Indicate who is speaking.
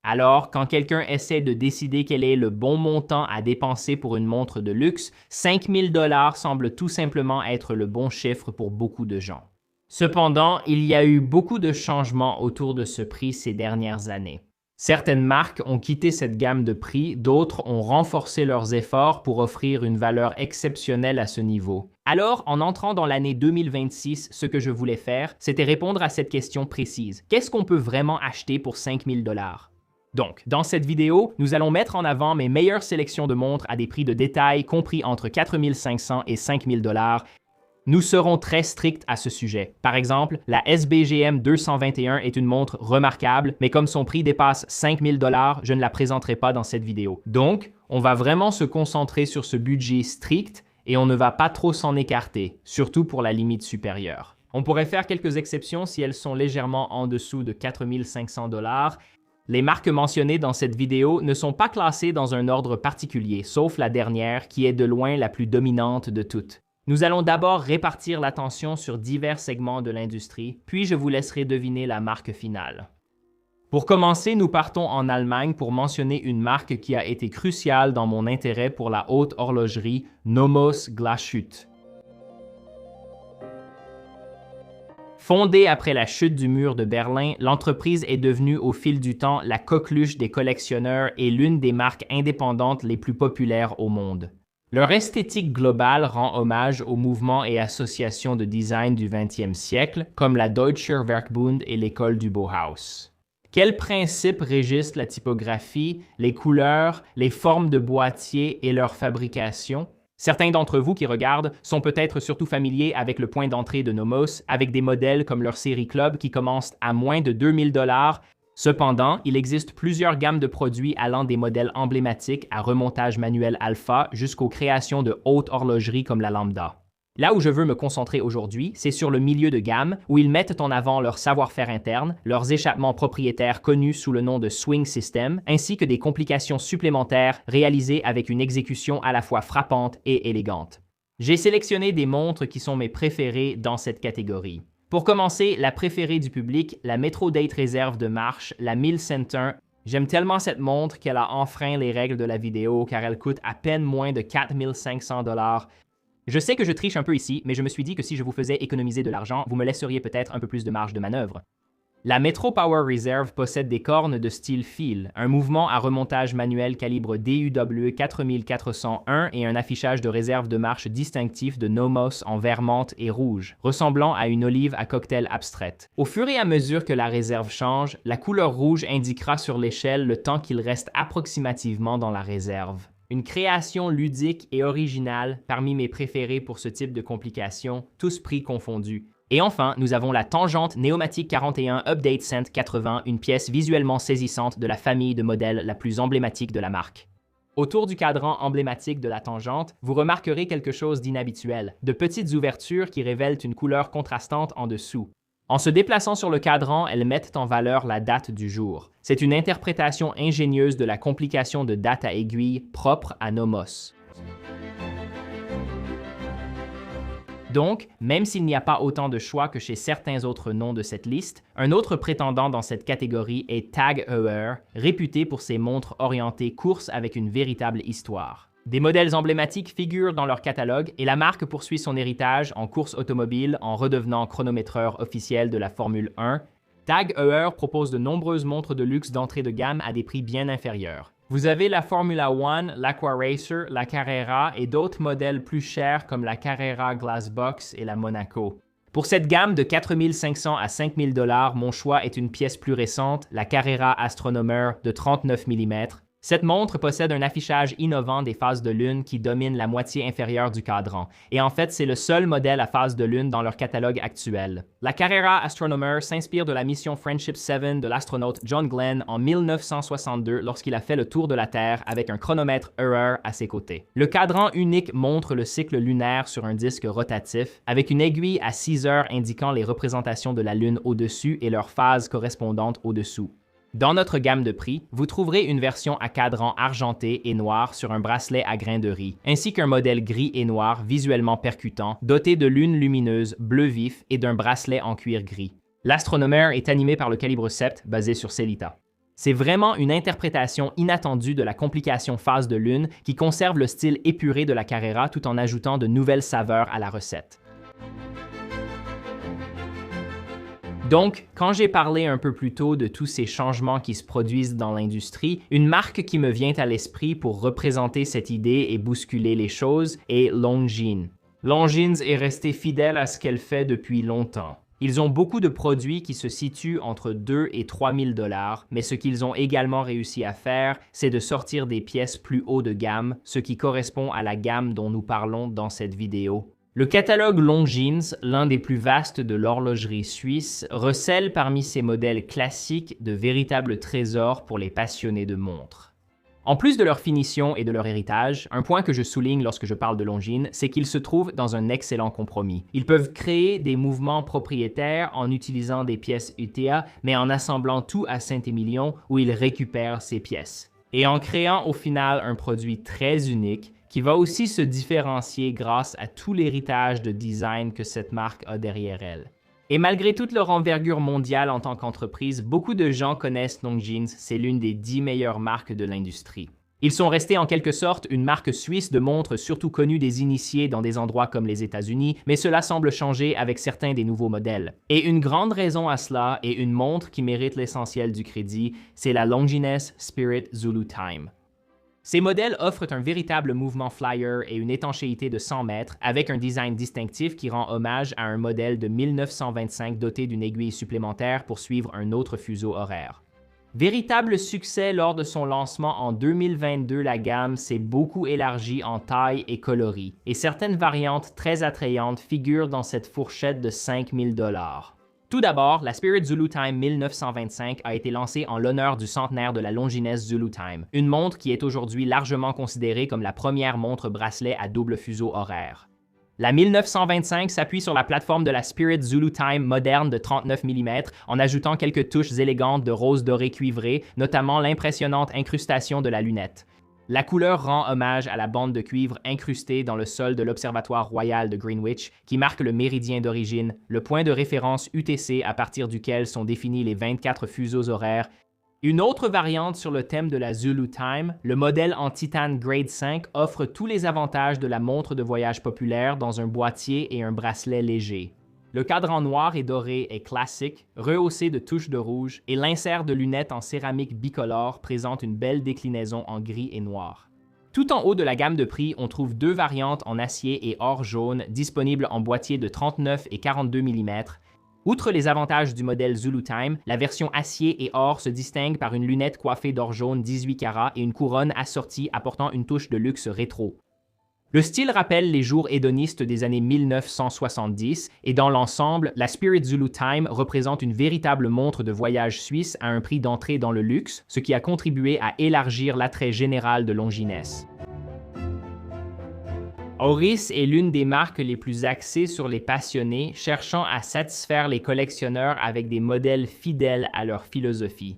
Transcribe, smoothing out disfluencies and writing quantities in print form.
Speaker 1: Alors, quand quelqu'un essaie de décider quel est le bon montant à dépenser pour une montre de luxe, 5 000 $ semble tout simplement être le bon chiffre pour beaucoup de gens. Cependant, il y a eu beaucoup de changements autour de ce prix ces dernières années. Certaines marques ont quitté cette gamme de prix, d'autres ont renforcé leurs efforts pour offrir une valeur exceptionnelle à ce niveau. Alors, en entrant dans l'année 2026, ce que je voulais faire, c'était répondre à cette question précise. Qu'est-ce qu'on peut vraiment acheter pour 5 000 $? Donc, dans cette vidéo, nous allons mettre en avant mes meilleures sélections de montres à des prix de détail compris entre 4 500 et 5 000 $. Nous serons très stricts à ce sujet. Par exemple, la SBGM 221 est une montre remarquable, mais comme son prix dépasse 5 000 $, je ne la présenterai pas dans cette vidéo. Donc, on va vraiment se concentrer sur ce budget strict et on ne va pas trop s'en écarter, surtout pour la limite supérieure. On pourrait faire quelques exceptions si elles sont légèrement en dessous de 4 500 $. Les marques mentionnées dans cette vidéo ne sont pas classées dans un ordre particulier, sauf la dernière qui est de loin la plus dominante de toutes. Nous allons d'abord répartir l'attention sur divers segments de l'industrie, puis je vous laisserai deviner la marque finale. Pour commencer, nous partons en Allemagne pour mentionner une marque qui a été cruciale dans mon intérêt pour la haute horlogerie, Nomos Glashütte. Fondée après la chute du mur de Berlin, l'entreprise est devenue au fil du temps la coqueluche des collectionneurs et l'une des marques indépendantes les plus populaires au monde. Leur esthétique globale rend hommage aux mouvements et associations de design du 20e siècle, comme la Deutscher Werkbund et l'école du Bauhaus. Quels principes régissent la typographie, les couleurs, les formes de boîtier et leur fabrication? Certains d'entre vous qui regardent sont peut-être surtout familiers avec le point d'entrée de Nomos, avec des modèles comme leur série Club qui commencent à moins de 2 000 $. Cependant, il existe plusieurs gammes de produits allant des modèles emblématiques à remontage manuel alpha jusqu'aux créations de haute horlogerie comme la Lambda. Là où je veux me concentrer aujourd'hui, c'est sur le milieu de gamme où ils mettent en avant leur savoir-faire interne, leurs échappements propriétaires connus sous le nom de Swing System, ainsi que des complications supplémentaires réalisées avec une exécution à la fois frappante et élégante. J'ai sélectionné des montres qui sont mes préférées dans cette catégorie. Pour commencer, la préférée du public, la Metro Date réserve de marche, la 1001. J'aime tellement cette montre qu'elle a enfreint les règles de la vidéo car elle coûte à peine moins de 4 500 $. Je sais que je triche un peu ici, mais je me suis dit que si je vous faisais économiser de l'argent, vous me laisseriez peut-être un peu plus de marge de manœuvre. La Metro Power Reserve possède des cornes de style fil, un mouvement à remontage manuel calibre DUW 4401 et un affichage de réserve de marche distinctif de Nomos en vert menthe et rouge, ressemblant à une olive à cocktail abstraite. Au fur et à mesure que la réserve change, la couleur rouge indiquera sur l'échelle le temps qu'il reste approximativement dans la réserve. Une création ludique et originale parmi mes préférés pour ce type de complications, tous prix confondus. Et enfin, nous avons la Tangente Neomatic 41 Update Cent 80, une pièce visuellement saisissante de la famille de modèles la plus emblématique de la marque. Autour du cadran emblématique de la Tangente, vous remarquerez quelque chose d'inhabituel, de petites ouvertures qui révèlent une couleur contrastante en dessous. En se déplaçant sur le cadran, elles mettent en valeur la date du jour. C'est une interprétation ingénieuse de la complication de date à aiguille propre à Nomos. Donc, même s'il n'y a pas autant de choix que chez certains autres noms de cette liste, un autre prétendant dans cette catégorie est TAG Heuer, réputé pour ses montres orientées course avec une véritable histoire. Des modèles emblématiques figurent dans leur catalogue et la marque poursuit son héritage en course automobile en redevenant chronométreur officiel de la Formule 1. TAG Heuer propose de nombreuses montres de luxe d'entrée de gamme à des prix bien inférieurs. Vous avez la Formula One, l'Aqua-Racer, la Carrera et d'autres modèles plus chers comme la Carrera Glassbox et la Monaco. Pour cette gamme de 4 500 à 5 000 $, mon choix est une pièce plus récente, la Carrera Astronomer de 39 mm. Cette montre possède un affichage innovant des phases de lune qui domine la moitié inférieure du cadran, et en fait, c'est le seul modèle à phase de lune dans leur catalogue actuel. La Carrera Astronomer s'inspire de la mission Friendship 7 de l'astronaute John Glenn en 1962 lorsqu'il a fait le tour de la Terre avec un chronomètre Heuer à ses côtés. Le cadran unique montre le cycle lunaire sur un disque rotatif, avec une aiguille à 6 heures indiquant les représentations de la Lune au-dessus et leurs phases correspondantes au-dessous. Dans notre gamme de prix, vous trouverez une version à cadran argenté et noir sur un bracelet à grains de riz, ainsi qu'un modèle gris et noir visuellement percutant, doté de lunes lumineuses bleu vif et d'un bracelet en cuir gris. L'Astronomer est animé par le calibre sept basé sur Sellita. C'est vraiment une interprétation inattendue de la complication phase de lune qui conserve le style épuré de la Carrera tout en ajoutant de nouvelles saveurs à la recette. Donc, quand j'ai parlé un peu plus tôt de tous ces changements qui se produisent dans l'industrie, une marque qui me vient à l'esprit pour représenter cette idée et bousculer les choses est Longines. Longines est restée fidèle à ce qu'elle fait depuis longtemps. Ils ont beaucoup de produits qui se situent entre 2 et 3 000 $, mais ce qu'ils ont également réussi à faire, c'est de sortir des pièces plus haut de gamme, ce qui correspond à la gamme dont nous parlons dans cette vidéo. Le catalogue Longines, l'un des plus vastes de l'horlogerie suisse, recèle parmi ses modèles classiques de véritables trésors pour les passionnés de montres. En plus de leur finition et de leur héritage, un point que je souligne lorsque je parle de Longines, c'est qu'ils se trouvent dans un excellent compromis. Ils peuvent créer des mouvements propriétaires en utilisant des pièces UTA, mais en assemblant tout à Saint-Émilion où ils récupèrent ces pièces. Et en créant au final un produit très unique qui va aussi se différencier grâce à tout l'héritage de design que cette marque a derrière elle. Et malgré toute leur envergure mondiale en tant qu'entreprise, beaucoup de gens connaissent Longines, c'est l'une des 10 meilleures marques de l'industrie. Ils sont restés en quelque sorte une marque suisse de montres surtout connue des initiés dans des endroits comme les États-Unis, mais cela semble changer avec certains des nouveaux modèles. Et une grande raison à cela, et une montre qui mérite l'essentiel du crédit, c'est la Longines Spirit Zulu Time. Ces modèles offrent un véritable mouvement flyer et une étanchéité de 100 mètres avec un design distinctif qui rend hommage à un modèle de 1925 doté d'une aiguille supplémentaire pour suivre un autre fuseau horaire. Véritable succès lors de son lancement en 2022, la gamme s'est beaucoup élargie en taille et coloris, et certaines variantes très attrayantes figurent dans cette fourchette de 5 000 $. Tout d'abord, la Spirit Zulu Time 1925 a été lancée en l'honneur du centenaire de la Longines Zulu Time, une montre qui est aujourd'hui largement considérée comme la première montre bracelet à double fuseau horaire. La 1925 s'appuie sur la plateforme de la Spirit Zulu Time moderne de 39 mm en ajoutant quelques touches élégantes de rose doré cuivré, notamment l'impressionnante incrustation de la lunette. La couleur rend hommage à la bande de cuivre incrustée dans le sol de l'Observatoire royal de Greenwich, qui marque le méridien d'origine, le point de référence UTC à partir duquel sont définis les 24 fuseaux horaires. Une autre variante sur le thème de la Zulu Time, le modèle en titane Grade 5 offre tous les avantages de la montre de voyage populaire dans un boîtier et un bracelet léger. Le cadran noir et doré est classique, rehaussé de touches de rouge, et l'insert de lunettes en céramique bicolore présente une belle déclinaison en gris et noir. Tout en haut de la gamme de prix, on trouve deux variantes en acier et or jaune disponibles en boîtier de 39 et 42 mm. Outre les avantages du modèle Zulu Time, la version acier et or se distingue par une lunette coiffée d'or jaune 18 carats et une couronne assortie apportant une touche de luxe rétro. Le style rappelle les jours hédonistes des années 1970 et dans l'ensemble, la Spirit Zulu Time représente une véritable montre de voyage suisse à un prix d'entrée dans le luxe, ce qui a contribué à élargir l'attrait général de Longines. Oris est l'une des marques les plus axées sur les passionnés, cherchant à satisfaire les collectionneurs avec des modèles fidèles à leur philosophie.